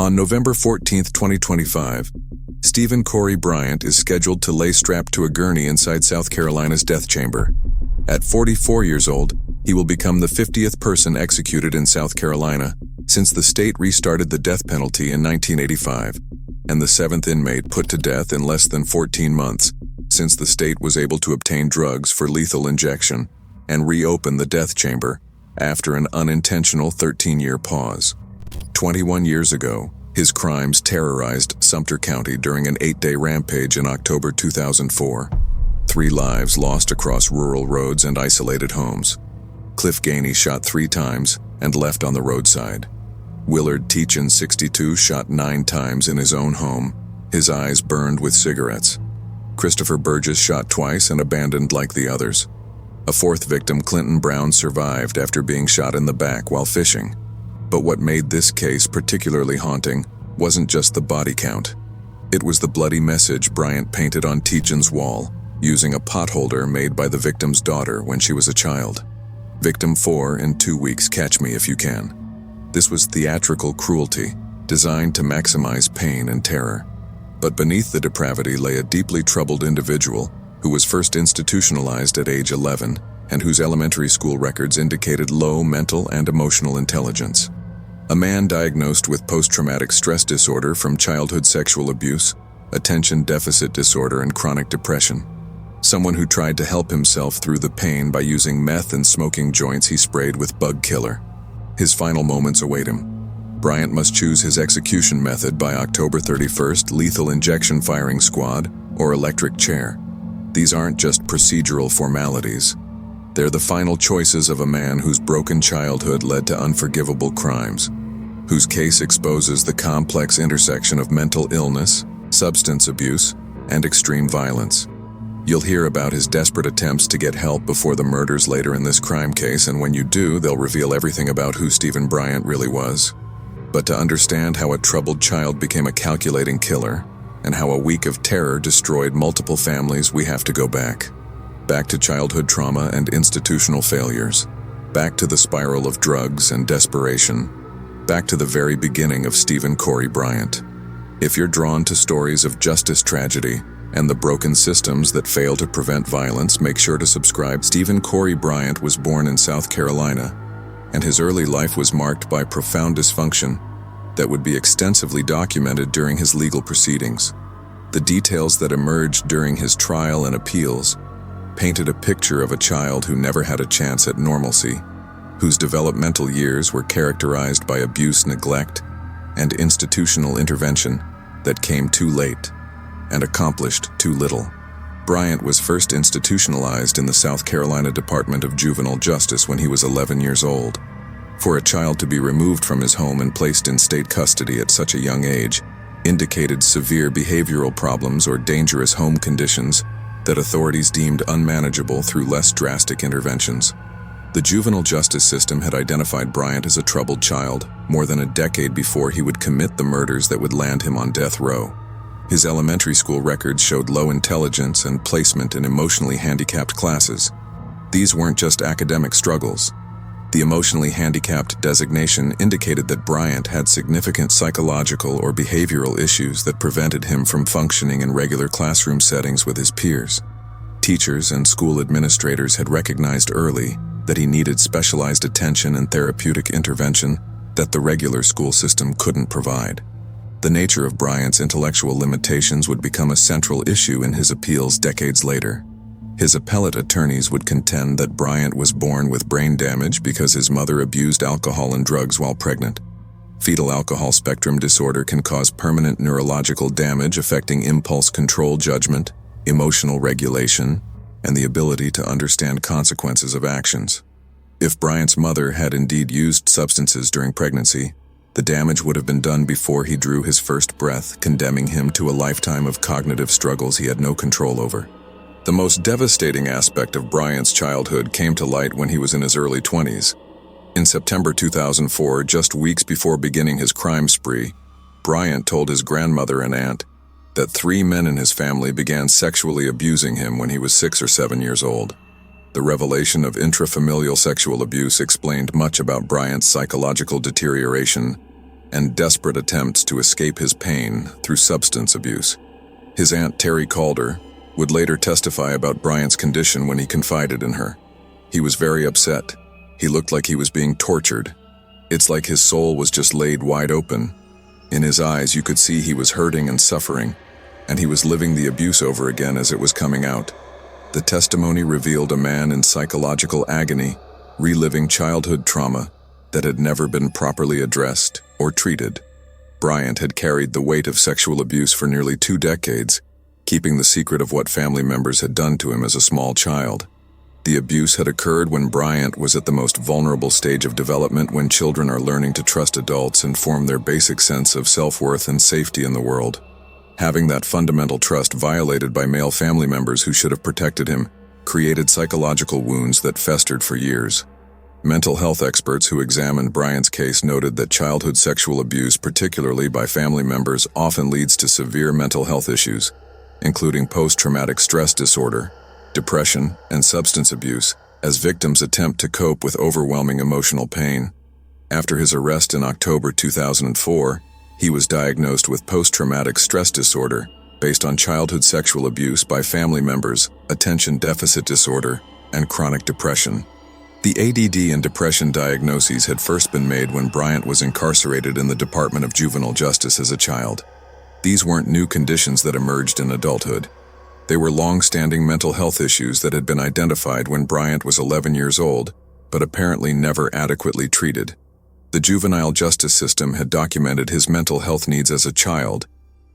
On November 14, 2025, Stephen Corey Bryant is scheduled to lay strapped to a gurney inside South Carolina's death chamber. At 44 years old, he will become the 50th person executed in South Carolina since the state restarted the death penalty in 1985, and the 7th inmate put to death in less than 14 months since the state was able to obtain drugs for lethal injection and reopen the death chamber after an unintentional 13-year pause. 21 years ago, his crimes terrorized Sumter County during an 8-day rampage in October 2004. 3 lives lost across rural roads and isolated homes. Cliff Gainey shot 3 times and left on the roadside. Willard Teachin, 62, shot 9 times in his own home, his eyes burned with cigarettes. Christopher Burgess shot twice and abandoned like the others. A 4th victim, Clinton Brown, survived after being shot in the back while fishing. But what made this case particularly haunting wasn't just the body count. It was the bloody message Bryant painted on Teachin's wall, using a potholder made by the victim's daughter when she was a child. Victim 4 in 2 weeks, catch me if you can. This was theatrical cruelty, designed to maximize pain and terror. But beneath the depravity lay a deeply troubled individual who was first institutionalized at age 11 and whose elementary school records indicated low mental and emotional intelligence. A man diagnosed with post-traumatic stress disorder from childhood sexual abuse, attention deficit disorder, and chronic depression. Someone who tried to help himself through the pain by using meth and smoking joints he sprayed with bug killer. His final moments await him. Bryant must choose his execution method by October 31st, lethal injection firing squad or electric chair. These aren't just procedural formalities. They're the final choices of a man whose broken childhood led to unforgivable crimes, whose case exposes the complex intersection of mental illness, substance abuse, and extreme violence. You'll hear about his desperate attempts to get help before the murders later in this crime case, and when you do, they'll reveal everything about who Stephen Bryant really was. But to understand how a troubled child became a calculating killer, and how a week of terror destroyed multiple families, we have to go back. Back to childhood trauma and institutional failures. Back to the spiral of drugs and desperation. Back to the very beginning of Stephen Corey Bryant. If you're drawn to stories of justice tragedy and the broken systems that fail to prevent violence, make sure to subscribe. Stephen Corey Bryant was born in South Carolina, and his early life was marked by profound dysfunction that would be extensively documented during his legal proceedings. The details that emerged during his trial and appeals painted a picture of a child who never had a chance at normalcy, whose developmental years were characterized by abuse, neglect, and institutional intervention that came too late and accomplished too little. Bryant was first institutionalized in the South Carolina Department of Juvenile Justice when he was 11 years old. For a child to be removed from his home and placed in state custody at such a young age indicated severe behavioral problems or dangerous home conditions that authorities deemed unmanageable through less drastic interventions. The juvenile justice system had identified Bryant as a troubled child more than a decade before he would commit the murders that would land him on death row. His elementary school records showed low intelligence and placement in emotionally handicapped classes. These weren't just academic struggles. The emotionally handicapped designation indicated that Bryant had significant psychological or behavioral issues that prevented him from functioning in regular classroom settings with his peers. Teachers and school administrators had recognized early that he needed specialized attention and therapeutic intervention that the regular school system couldn't provide. The nature of Bryant's intellectual limitations would become a central issue in his appeals decades later. His appellate attorneys would contend that Bryant was born with brain damage because his mother abused alcohol and drugs while pregnant. Fetal alcohol spectrum disorder can cause permanent neurological damage affecting impulse control, judgment, emotional regulation, and the ability to understand consequences of actions. If Bryant's mother had indeed used substances during pregnancy, the damage would have been done before he drew his first breath, condemning him to a lifetime of cognitive struggles he had no control over. The most devastating aspect of Bryant's childhood came to light when he was in his early 20s. In September 2004, just weeks before beginning his crime spree, Bryant told his grandmother and aunt that 3 men in his family began sexually abusing him when he was 6 or 7 years old. The revelation of intrafamilial sexual abuse explained much about Bryant's psychological deterioration and desperate attempts to escape his pain through substance abuse. His aunt Terry Calder would later testify about Bryant's condition when he confided in her. He was very upset. He looked like he was being tortured. It's like his soul was just laid wide open. In his eyes, you could see he was hurting and suffering, and he was living the abuse over again as it was coming out. The testimony revealed a man in psychological agony, reliving childhood trauma that had never been properly addressed or treated. Bryant had carried the weight of sexual abuse for nearly 2 decades, keeping the secret of what family members had done to him as a small child. The abuse had occurred when Bryant was at the most vulnerable stage of development, when children are learning to trust adults and form their basic sense of self-worth and safety in the world. Having that fundamental trust violated by male family members who should have protected him created psychological wounds that festered for years. Mental health experts who examined Bryant's case noted that childhood sexual abuse, particularly by family members, often leads to severe mental health issues, including post-traumatic stress disorder, depression, and substance abuse, as victims attempt to cope with overwhelming emotional pain. After his arrest in October 2004, he was diagnosed with post-traumatic stress disorder based on childhood sexual abuse by family members, attention deficit disorder, and chronic depression. The ADD and depression diagnoses had first been made when Bryant was incarcerated in the Department of Juvenile Justice as a child. These weren't new conditions that emerged in adulthood. They were long-standing mental health issues that had been identified when Bryant was 11 years old, but apparently never adequately treated. The juvenile justice system had documented his mental health needs as a child,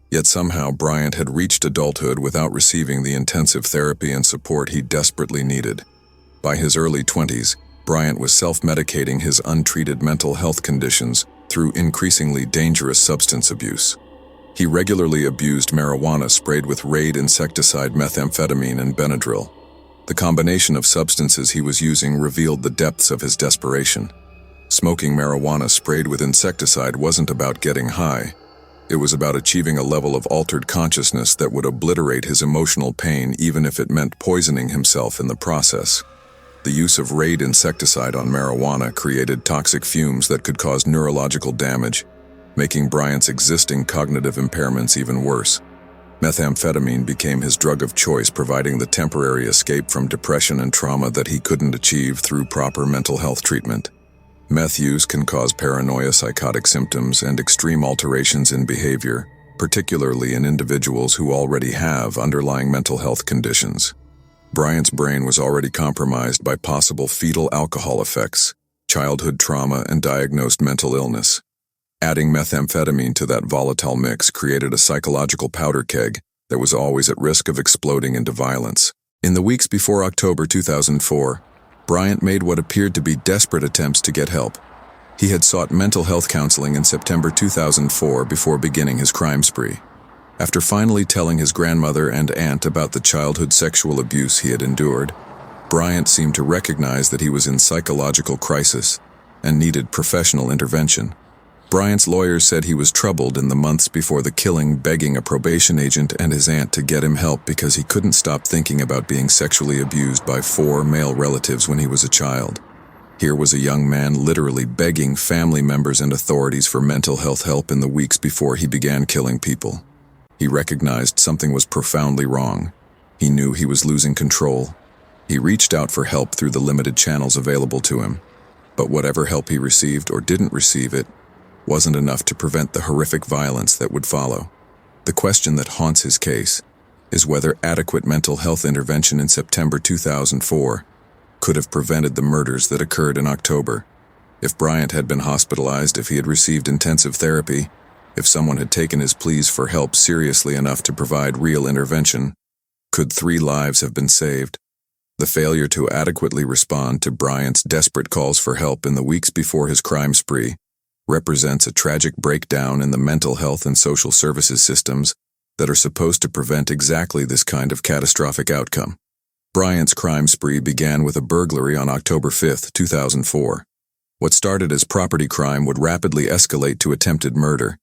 yet somehow Bryant had reached adulthood without receiving the intensive therapy and support he desperately needed. By his early 20s, Bryant was self-medicating his untreated mental health conditions through increasingly dangerous substance abuse. He regularly abused marijuana sprayed with Raid insecticide, methamphetamine, and Benadryl. The combination of substances he was using revealed the depths of his desperation. Smoking marijuana sprayed with insecticide wasn't about getting high. It was about achieving a level of altered consciousness that would obliterate his emotional pain, even if it meant poisoning himself in the process. The use of Raid insecticide on marijuana created toxic fumes that could cause neurological damage, making Bryant's existing cognitive impairments even worse. Methamphetamine became his drug of choice, providing the temporary escape from depression and trauma that he couldn't achieve through proper mental health treatment. Meth use can cause paranoia, psychotic symptoms, and extreme alterations in behavior, particularly in individuals who already have underlying mental health conditions. Bryant's brain was already compromised by possible fetal alcohol effects, childhood trauma, and diagnosed mental illness. Adding methamphetamine to that volatile mix created a psychological powder keg that was always at risk of exploding into violence. In the weeks before October 2004, Bryant made what appeared to be desperate attempts to get help. He had sought mental health counseling in September 2004 before beginning his crime spree. After finally telling his grandmother and aunt about the childhood sexual abuse he had endured, Bryant seemed to recognize that he was in psychological crisis and needed professional intervention. Bryant's lawyers said he was troubled in the months before the killing, begging a probation agent and his aunt to get him help because he couldn't stop thinking about being sexually abused by 4 male relatives when he was a child. Here was a young man literally begging family members and authorities for mental health help in the weeks before he began killing people. He recognized something was profoundly wrong. He knew he was losing control. He reached out for help through the limited channels available to him. But whatever help he received or didn't receive, it wasn't enough to prevent the horrific violence that would follow. The question that haunts his case is whether adequate mental health intervention in September 2004 could have prevented the murders that occurred in October. If Bryant had been hospitalized, if he had received intensive therapy, if someone had taken his pleas for help seriously enough to provide real intervention, could 3 lives have been saved? The failure to adequately respond to Bryant's desperate calls for help in the weeks before his crime spree represents a tragic breakdown in the mental health and social services systems that are supposed to prevent exactly this kind of catastrophic outcome. Bryant's crime spree began with a burglary on October 5, 2004. What started as property crime would rapidly escalate to attempted murder,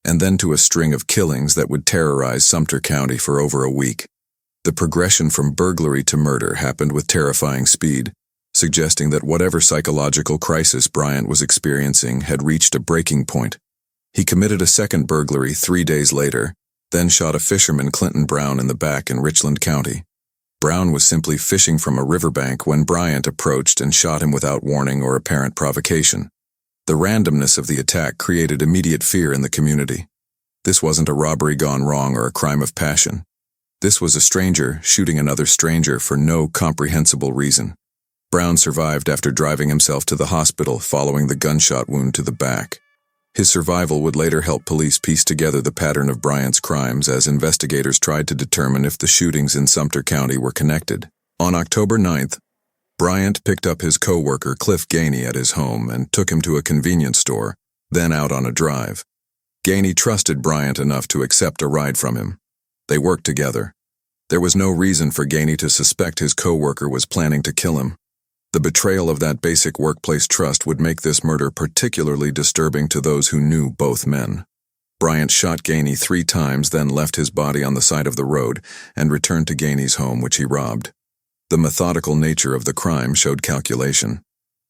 and then to a string of killings that would terrorize Sumter County for over a week. The progression from burglary to murder happened with terrifying speed, suggesting that whatever psychological crisis Bryant was experiencing had reached a breaking point. He committed a second burglary 3 days later, then shot a fisherman, Clinton Brown, in the back in Richland County. Brown was simply fishing from a riverbank when Bryant approached and shot him without warning or apparent provocation. The randomness of the attack created immediate fear in the community. This wasn't a robbery gone wrong or a crime of passion. This was a stranger shooting another stranger for no comprehensible reason. Brown survived after driving himself to the hospital following the gunshot wound to the back. His survival would later help police piece together the pattern of Bryant's crimes as investigators tried to determine if the shootings in Sumter County were connected. On October 9th, Bryant picked up his co-worker Cliff Gainey at his home and took him to a convenience store, then out on a drive. Gainey trusted Bryant enough to accept a ride from him. They worked together. There was no reason for Gainey to suspect his co-worker was planning to kill him. The betrayal of that basic workplace trust would make this murder particularly disturbing to those who knew both men. Bryant shot Gainey 3 times, then left his body on the side of the road and returned to Gainey's home, which he robbed. The methodical nature of the crime showed calculation.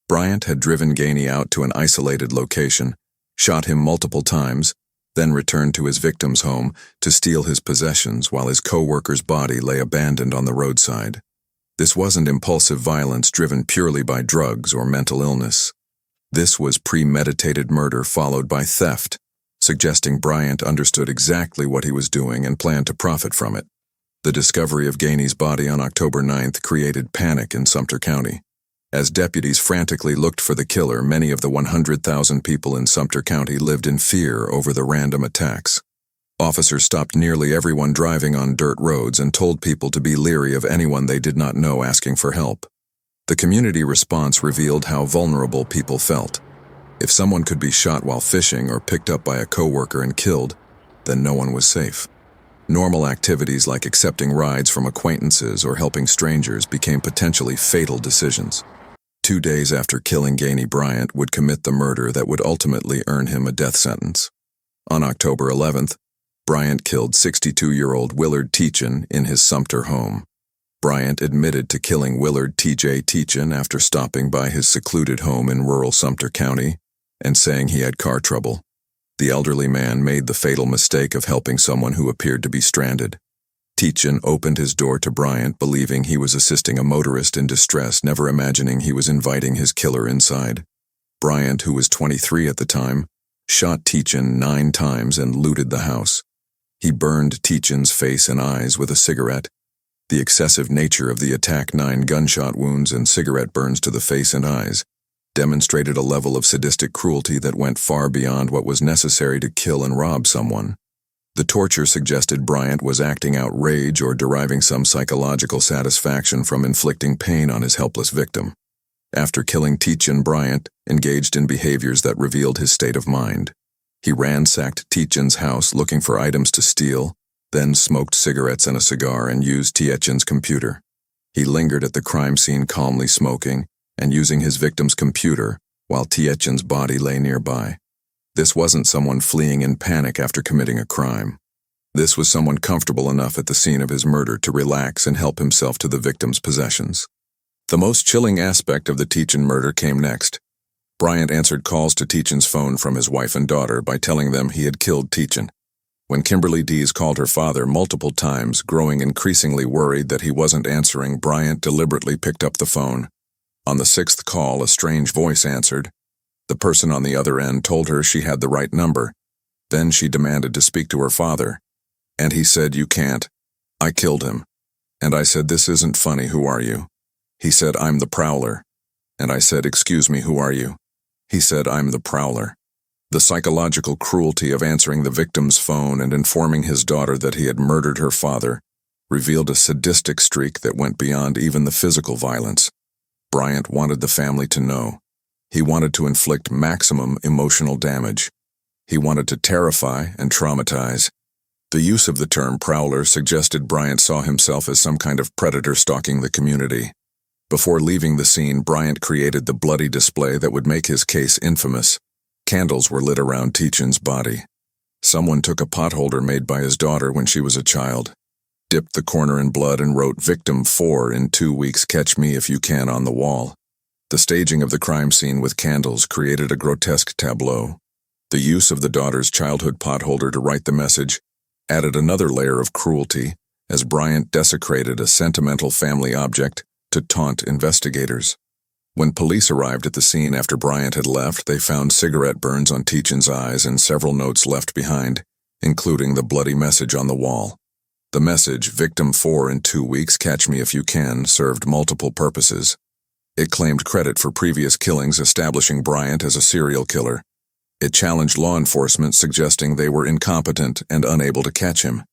Bryant had driven Gainey out to an isolated location, shot him multiple times, then returned to his victim's home to steal his possessions while his co-worker's body lay abandoned on the roadside. This wasn't impulsive violence driven purely by drugs or mental illness. This was premeditated murder followed by theft, suggesting Bryant understood exactly what he was doing and planned to profit from it. The discovery of Gainey's body on October 9th created panic in Sumter County. As deputies frantically looked for the killer, many of the 100,000 people in Sumter County lived in fear over the random attacks. Officers stopped nearly everyone driving on dirt roads and told people to be leery of anyone they did not know asking for help. The community response revealed how vulnerable people felt. If someone could be shot while fishing or picked up by a coworker and killed, then no one was safe. Normal activities like accepting rides from acquaintances or helping strangers became potentially fatal decisions. 2 days after killing Gainey, Bryant would commit the murder that would ultimately earn him a death sentence. On October 11th, Bryant killed 62-year-old Willard Teachin in his Sumter home. Bryant admitted to killing Willard T.J. Teachin after stopping by his secluded home in rural Sumter County and saying he had car trouble. The elderly man made the fatal mistake of helping someone who appeared to be stranded. Teachin opened his door to Bryant, believing he was assisting a motorist in distress, never imagining he was inviting his killer inside. Bryant, who was 23 at the time, shot Teachin 9 times and looted the house. He burned Teachin's face and eyes with a cigarette. The excessive nature of the attack, 9 gunshot wounds and cigarette burns to the face and eyes, demonstrated a level of sadistic cruelty that went far beyond what was necessary to kill and rob someone. The torture suggested Bryant was acting out rage or deriving some psychological satisfaction from inflicting pain on his helpless victim. After killing Teachin, Bryant engaged in behaviors that revealed his state of mind. He ransacked Teachin's house looking for items to steal, then smoked cigarettes and a cigar and used Teachin's computer. He lingered at the crime scene calmly smoking and using his victim's computer while Teachin's body lay nearby. This wasn't someone fleeing in panic after committing a crime. This was someone comfortable enough at the scene of his murder to relax and help himself to the victim's possessions. The most chilling aspect of the Teachin murder came next. Bryant answered calls to Teachin's phone from his wife and daughter by telling them he had killed Teachin. When Kimberly Dees called her father multiple times, growing increasingly worried that he wasn't answering, Bryant deliberately picked up the phone. On the 6th call, a strange voice answered. The person on the other end told her she had the right number. Then she demanded to speak to her father. And he said, "You can't. I killed him." And I said, "This isn't funny. Who are you?" He said, "I'm the Prowler." And I said, "Excuse me, who are you?" He said, "I'm the Prowler." The psychological cruelty of answering the victim's phone and informing his daughter that he had murdered her father revealed a sadistic streak that went beyond even the physical violence. Bryant wanted the family to know. He wanted to inflict maximum emotional damage. He wanted to terrify and traumatize. The use of the term prowler suggested Bryant saw himself as some kind of predator stalking the community. Before leaving the scene, Bryant created the bloody display that would make his case infamous. Candles were lit around Teachin's body. Someone took a potholder made by his daughter when she was a child, dipped the corner in blood and wrote "Victim 4 in 2 weeks, catch me if you can" on the wall. The staging of the crime scene with candles created a grotesque tableau. The use of the daughter's childhood potholder to write the message added another layer of cruelty as Bryant desecrated a sentimental family object to taunt investigators. When police arrived at the scene after Bryant had left, they found cigarette burns on Teachin's eyes and several notes left behind, including the bloody message on the wall. The message, "Victim 4 in 2 weeks, catch me if you can," served multiple purposes. It claimed credit for previous killings, establishing Bryant as a serial killer. It challenged law enforcement, suggesting they were incompetent and unable to catch him.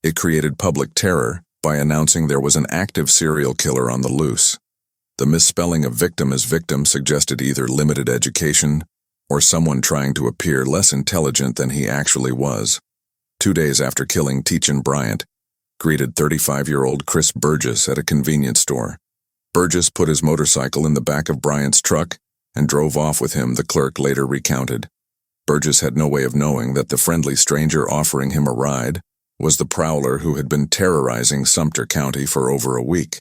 It created public terror by announcing there was an active serial killer on the loose. The misspelling of victim as victim suggested either limited education or someone trying to appear less intelligent than he actually was. 2 days after killing Teachin, Bryant greeted 35-year-old Chris Burgess at a convenience store. Burgess put his motorcycle in the back of Bryant's truck and drove off with him, the clerk later recounted. Burgess had no way of knowing that the friendly stranger offering him a ride was the prowler who had been terrorizing Sumter County for over a week.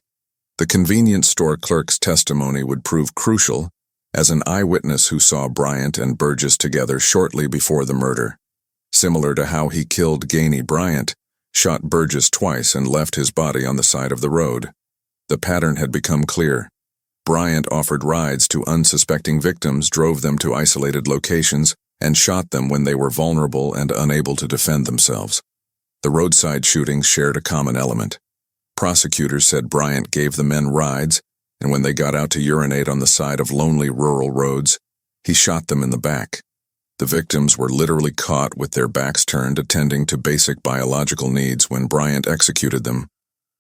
The convenience store clerk's testimony would prove crucial as an eyewitness who saw Bryant and Burgess together shortly before the murder. Similar to how he killed Gainey, Bryant shot Burgess twice and left his body on the side of the road. The pattern had become clear. Bryant offered rides to unsuspecting victims, drove them to isolated locations, and shot them when they were vulnerable and unable to defend themselves. The roadside shootings shared a common element. Prosecutors said Bryant gave the men rides, and when they got out to urinate on the side of lonely rural roads, he shot them in the back. The victims were literally caught with their backs turned, attending to basic biological needs when Bryant executed them.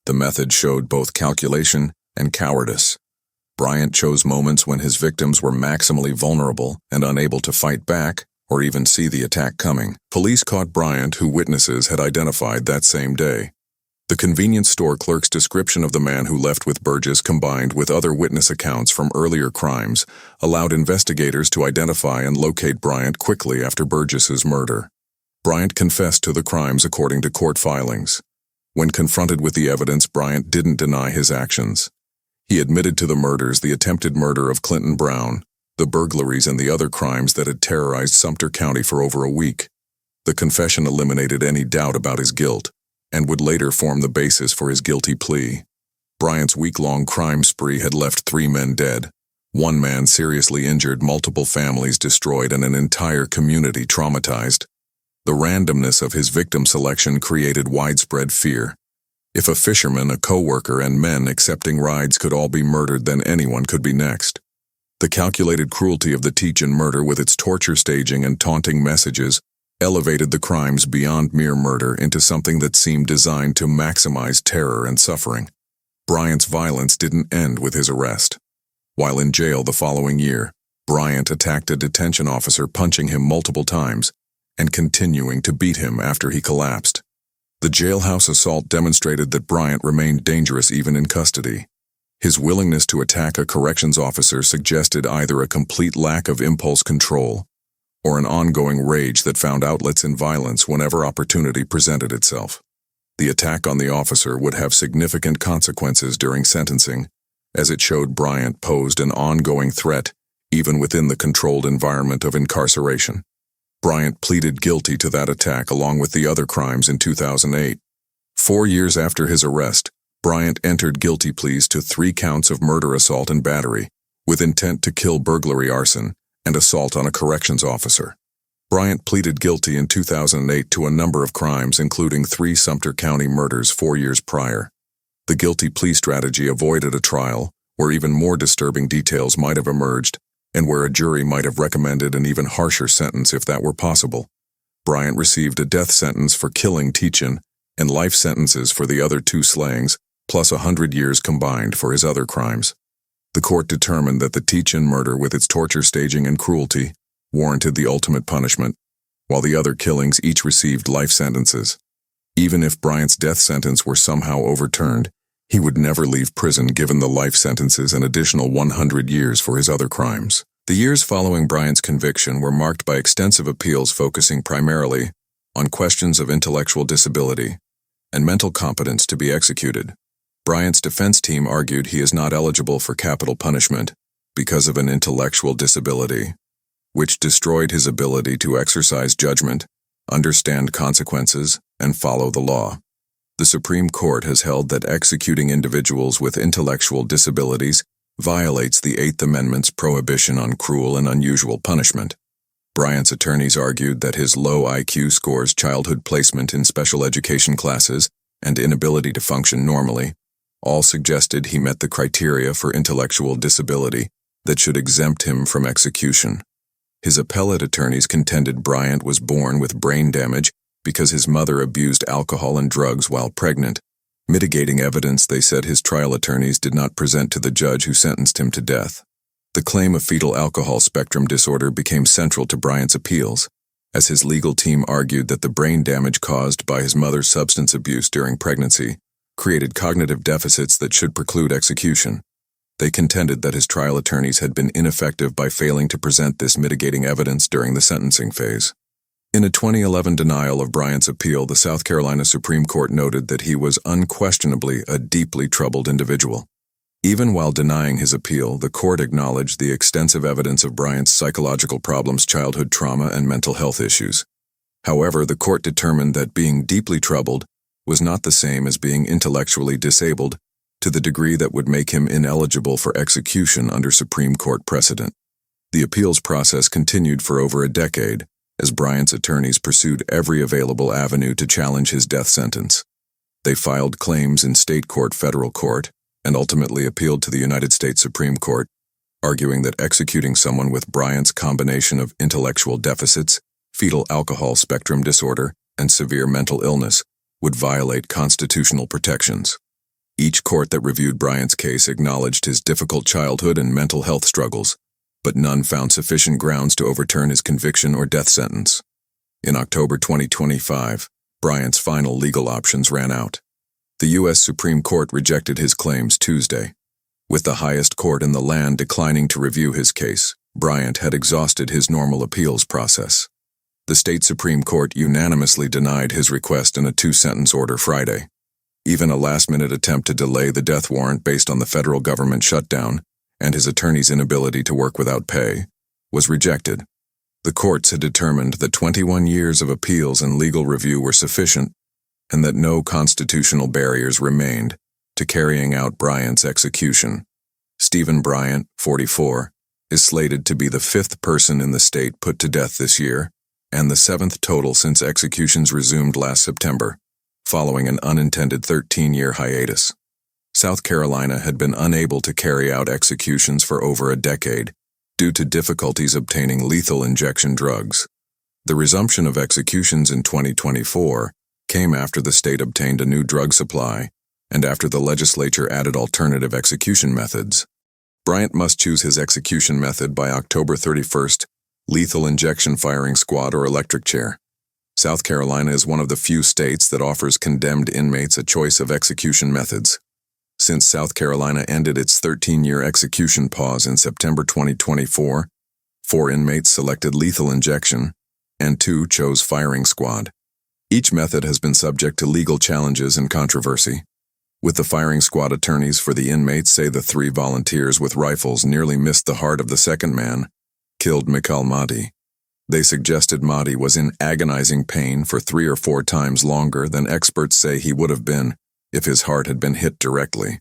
The method showed both calculation and cowardice. Bryant chose moments when his victims were maximally vulnerable and unable to fight back or even see the attack coming. Police caught Bryant, who witnesses had identified that same day. The convenience store clerk's description of the man who left with Burgess, combined with other witness accounts from earlier crimes, allowed investigators to identify and locate Bryant quickly after Burgess's murder. Bryant confessed to the crimes according to court filings. When confronted with the evidence, Bryant didn't deny his actions. He admitted to the murders, the attempted murder of Clinton Brown, the burglaries, and the other crimes that had terrorized Sumter County for over a week. The confession eliminated any doubt about his guilt and would later form the basis for his guilty plea. Bryant's week-long crime spree had left 3 men dead, 1 man seriously injured, multiple families destroyed, and an entire community traumatized. The randomness of his victim selection created widespread fear. If a fisherman, a co-worker, and men accepting rides could all be murdered, then anyone could be next. The calculated cruelty of the Teachin murder, with its torture staging and taunting messages, elevated the crimes beyond mere murder into something that seemed designed to maximize terror and suffering. Bryant's violence didn't end with his arrest. While in jail the following year, Bryant attacked a detention officer, punching him multiple times and continuing to beat him after he collapsed. The jailhouse assault demonstrated that Bryant remained dangerous even in custody. His willingness to attack a corrections officer suggested either a complete lack of impulse control or an ongoing rage that found outlets in violence whenever opportunity presented itself. The attack on the officer would have significant consequences during sentencing, as it showed Bryant posed an ongoing threat even within the controlled environment of incarceration. Bryant pleaded guilty to that attack along with the other crimes in 2008. 4 years after his arrest, Bryant entered guilty pleas to 3 counts of murder, assault, and battery, with intent to kill, burglary, arson, and assault on a corrections officer. Bryant pleaded guilty in 2008 to a number of crimes, including 3 Sumter County murders 4 years prior. The guilty plea strategy avoided a trial, where even more disturbing details might have emerged, and where a jury might have recommended an even harsher sentence if that were possible. Bryant received a death sentence for killing Teachin and life sentences for the other 2 slayings, plus 100 years combined for his other crimes. The court determined that the Teachin murder, with its torture staging and cruelty, warranted the ultimate punishment, while the other killings each received life sentences. Even if Bryant's death sentence were somehow overturned, he would never leave prison, given the life sentences and additional 100 years for his other crimes. The years following Bryant's conviction were marked by extensive appeals focusing primarily on questions of intellectual disability and mental competence to be executed. Bryant's defense team argued he is not eligible for capital punishment because of an intellectual disability. which destroyed his ability to exercise judgment, understand consequences, and follow the law. The Supreme Court has held that executing individuals with intellectual disabilities violates the Eighth Amendment's prohibition on cruel and unusual punishment. Bryant's attorneys argued that his low IQ scores, childhood placement in special education classes, and inability to function normally all suggested he met the criteria for intellectual disability that should exempt him from execution. His appellate attorneys contended Bryant was born with brain damage because his mother abused alcohol and drugs while pregnant. Mitigating evidence, they said his trial attorneys did not present to the judge who sentenced him to death. The claim of fetal alcohol spectrum disorder became central to Bryant's appeals, as his legal team argued that the brain damage caused by his mother's substance abuse during pregnancy created cognitive deficits that should preclude execution. They contended that his trial attorneys had been ineffective by failing to present this mitigating evidence during the sentencing phase. In a 2011 denial of Bryant's appeal, the South Carolina Supreme Court noted that he was unquestionably a deeply troubled individual. Even while denying his appeal, the court acknowledged the extensive evidence of Bryant's psychological problems, childhood trauma, and mental health issues. However, the court determined that being deeply troubled was not the same as being intellectually disabled, to the degree that would make him ineligible for execution under Supreme Court precedent. The appeals process continued for over a decade, as Bryant's attorneys pursued every available avenue to challenge his death sentence. They filed claims in state court, federal court, and ultimately appealed to the United States Supreme Court, arguing that executing someone with Bryant's combination of intellectual deficits, fetal alcohol spectrum disorder, and severe mental illness would violate constitutional protections. Each court that reviewed Bryant's case acknowledged his difficult childhood and mental health struggles, but none found sufficient grounds to overturn his conviction or death sentence. In October 2025, Bryant's final legal options ran out. The U.S. Supreme Court rejected his claims Tuesday. With the highest court in the land declining to review his case, Bryant had exhausted his normal appeals process. The state Supreme Court unanimously denied his request in a 2-sentence order Friday. Even a last-minute attempt to delay the death warrant based on the federal government shutdown and his attorney's inability to work without pay was rejected. The courts had determined that 21 years of appeals and legal review were sufficient and that no constitutional barriers remained to carrying out Bryant's execution. Stephen Bryant, 44, is slated to be the 5th person in the state put to death this year and the 7th total since executions resumed last September, following an unintended 13-year hiatus. South Carolina had been unable to carry out executions for over a decade due to difficulties obtaining lethal injection drugs. The resumption of executions in 2024 came after the state obtained a new drug supply and after the legislature added alternative execution methods. Bryant must choose his execution method by October 31st, lethal injection firing squad or electric chair. South Carolina is one of the few states that offers condemned inmates a choice of execution methods. Since South Carolina ended its 13-year execution pause in September 2024, 4 inmates selected lethal injection, and 2 chose firing squad. Each method has been subject to legal challenges and controversy. With the firing squad, attorneys for the inmates say the 3 volunteers with rifles nearly missed the heart of the second man, killed Mikhail Mahdi. They suggested Mahdi was in agonizing pain for 3 or 4 times longer than experts say he would have been if his heart had been hit directly.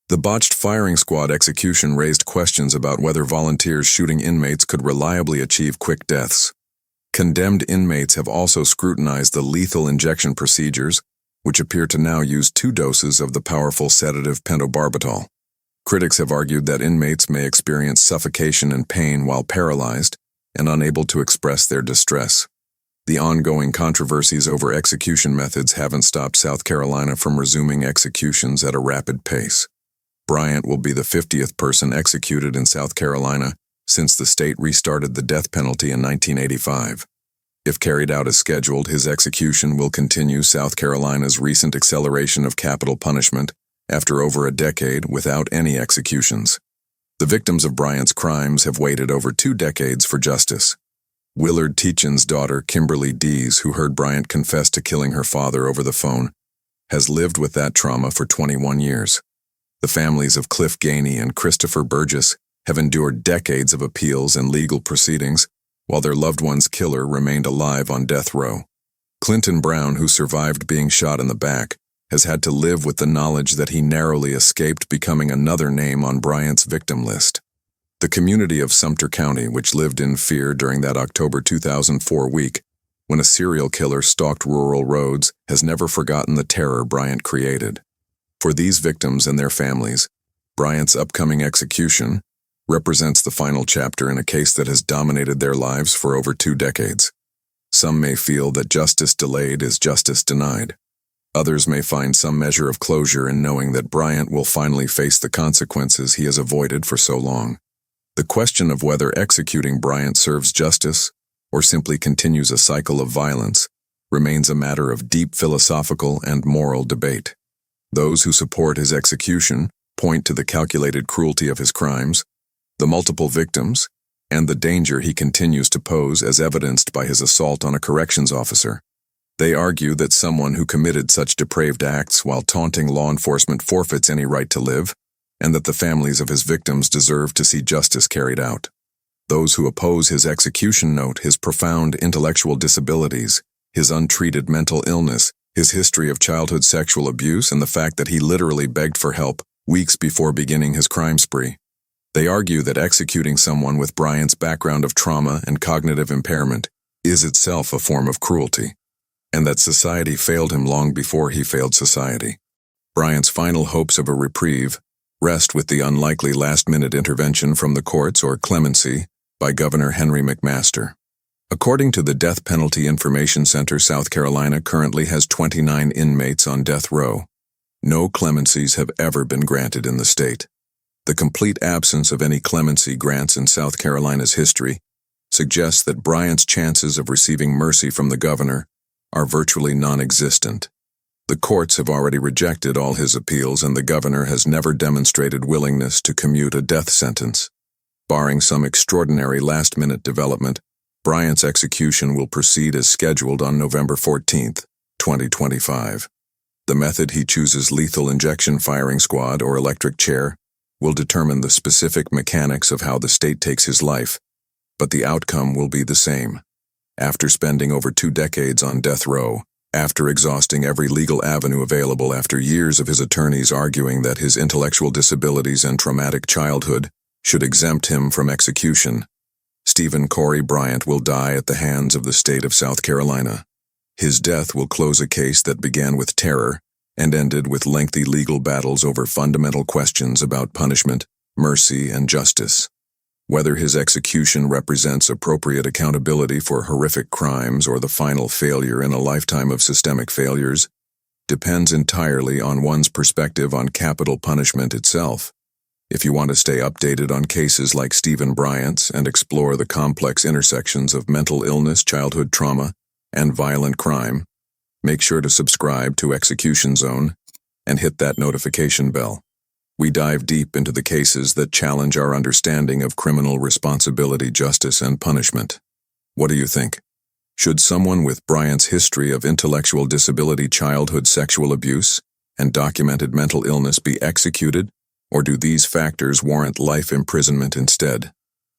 The botched firing squad execution raised questions about whether volunteers shooting inmates could reliably achieve quick deaths. Condemned inmates have also scrutinized the lethal injection procedures, which appear to now use 2 doses of the powerful sedative pentobarbital. Critics have argued that inmates may experience suffocation and pain while paralyzed and unable to express their distress. The ongoing controversies over execution methods haven't stopped South Carolina from resuming executions at a rapid pace. Bryant will be the 50th person executed in South Carolina since the state restarted the death penalty in 1985. If carried out as scheduled, his execution will continue South Carolina's recent acceleration of capital punishment after over a decade without any executions. The victims of Bryant's crimes have waited over 2 decades for justice. Willard Teachin's daughter, Kimberly Dees, who heard Bryant confess to killing her father over the phone, has lived with that trauma for 21 years. The families of Cliff Gainey and Christopher Burgess have endured decades of appeals and legal proceedings while their loved one's killer remained alive on death row. Clinton Brown, who survived being shot in the back, has had to live with the knowledge that he narrowly escaped becoming another name on Bryant's victim list. The community of Sumter County, which lived in fear during that October 2004 week, when a serial killer stalked rural roads, has never forgotten the terror Bryant created. For these victims and their families, Bryant's upcoming execution represents the final chapter in a case that has dominated their lives for over 2 decades. Some may feel that justice delayed is justice denied. Others may find some measure of closure in knowing that Bryant will finally face the consequences he has avoided for so long. The question of whether executing Bryant serves justice or simply continues a cycle of violence remains a matter of deep philosophical and moral debate. Those who support his execution point to the calculated cruelty of his crimes, the multiple victims, and the danger he continues to pose as evidenced by his assault on a corrections officer. They argue that someone who committed such depraved acts while taunting law enforcement forfeits any right to live, and that the families of his victims deserve to see justice carried out. Those who oppose his execution note his profound intellectual disabilities, his untreated mental illness, his history of childhood sexual abuse, and the fact that he literally begged for help weeks before beginning his crime spree. They argue that executing someone with Bryant's background of trauma and cognitive impairment is itself a form of cruelty, and that society failed him long before he failed society. Bryant's final hopes of a reprieve rest with the unlikely last-minute intervention from the courts or clemency by Governor Henry McMaster. According to the Death Penalty Information Center, South Carolina currently has 29 inmates on death row. No clemencies have ever been granted in the state. The complete absence of any clemency grants in South Carolina's history suggests that Bryant's chances of receiving mercy from the governor are virtually non-existent. The courts have already rejected all his appeals, and the governor has never demonstrated willingness to commute a death sentence. Barring some extraordinary last-minute development, Bryant's execution will proceed as scheduled on November 14, 2025. The method he chooses, lethal injection firing squad or electric chair, will determine the specific mechanics of how the state takes his life, but the outcome will be the same. After spending over 2 decades on death row, after exhausting every legal avenue available, after years of his attorneys arguing that his intellectual disabilities and traumatic childhood should exempt him from execution, Stephen Corey Bryant will die at the hands of the state of South Carolina. His death will close a case that began with terror and ended with lengthy legal battles over fundamental questions about punishment, mercy, and justice. Whether his execution represents appropriate accountability for horrific crimes or the final failure in a lifetime of systemic failures depends entirely on one's perspective on capital punishment itself. If you want to stay updated on cases like Stephen Bryant's and explore the complex intersections of mental illness, childhood trauma, and violent crime, make sure to subscribe to Execution Zone and hit that notification bell. We dive deep into the cases that challenge our understanding of criminal responsibility, justice, and punishment. What do you think? Should someone with Bryant's history of intellectual disability, childhood sexual abuse, and documented mental illness be executed, or do these factors warrant life imprisonment instead?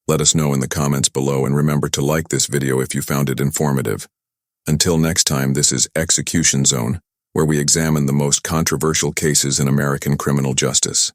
Let us know in the comments below, and remember to like this video if you found it informative. Until next time, this is Execution Zone, where we examine the most controversial cases in American criminal justice.